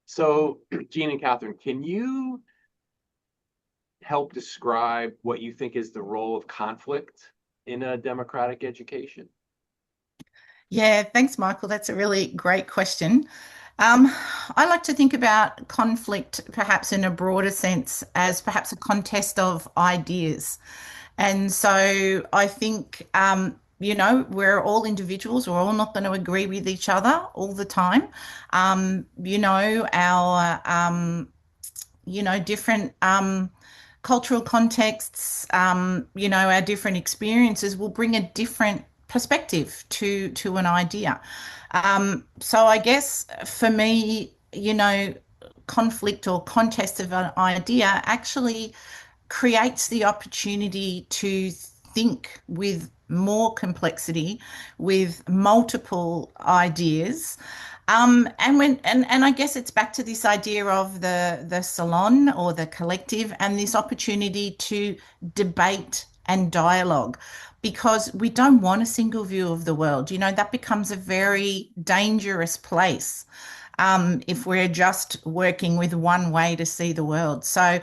So, Jeanne and Catherine, can you help describe what you think is the role of conflict in a democratic education? Yeah, thanks, Michael. That's a really great question. Um, I like to think about conflict, perhaps in a broader sense, as perhaps a contest of ideas. And so I think, we're all individuals. We're all not going to agree with each other all the time. Different cultural contexts, our different experiences will bring a different perspective to an idea. So I guess for me, conflict or contest of an idea actually creates the opportunity to think with more complexity, with multiple ideas. And I guess it's back to this idea of the salon or the collective and this opportunity to debate and dialogue because we don't want a single view of the world. That becomes a very dangerous place if we're just working with one way to see the world. So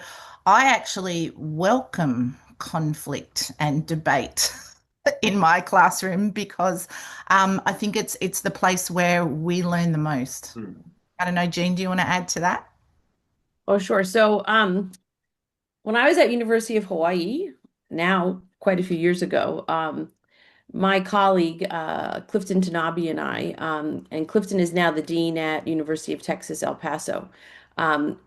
I actually welcome conflict and debate in my classroom because I think it's the place where we learn the most. Hmm. I don't know, Jean, do you want to add to that? Oh, sure. When I was at University of Hawaii, now quite a few years ago, my colleague Clifton Tanabe and and Clifton is now the dean at University of Texas, El Paso.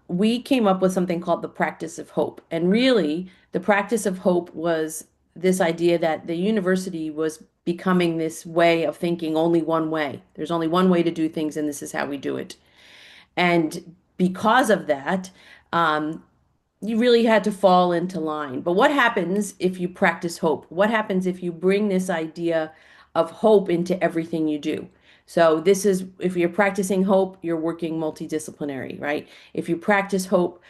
We came up with something called the practice of hope. And really, the practice of hope was this idea that the university was becoming this way of thinking only one way. There's only one way to do things, and this is how we do it. And because of that, um, you really had to fall into line. But what happens if you practice hope? What happens if you bring this idea of hope into everything you do? So this is if you're practicing hope, you're working multidisciplinary, right? If you practice hope,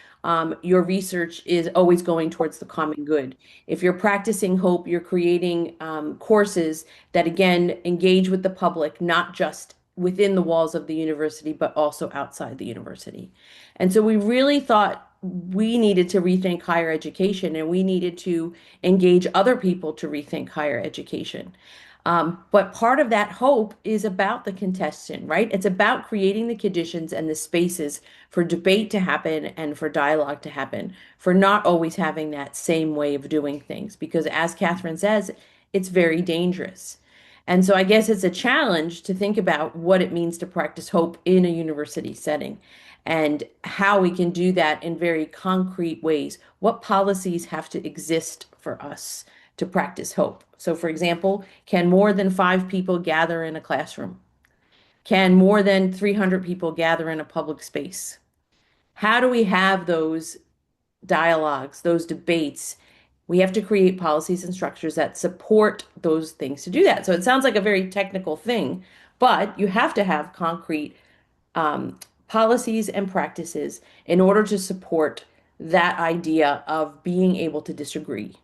your research is always going towards the common good. If you're practicing hope, you're creating courses that again engage with the public, not just within the walls of the university, but also outside the university. And so we really thought we needed to rethink higher education and we needed to engage other people to rethink higher education. But part of that hope is about the contestant, right? It's about creating the conditions and the spaces for debate to happen and for dialogue to happen, for not always having that same way of doing things. Because as Catherine says, it's very dangerous. And so I guess it's a challenge to think about what it means to practice hope in a university setting and how we can do that in very concrete ways. What policies have to exist for us to practice hope? So, for example, can more than 5 people gather in a classroom? Can more than 300 people gather in a public space? How do we have those dialogues, those debates? We have to create policies and structures that support those things to do that. So it sounds like a very technical thing, but you have to have concrete um, policies and practices in order to support that idea of being able to disagree.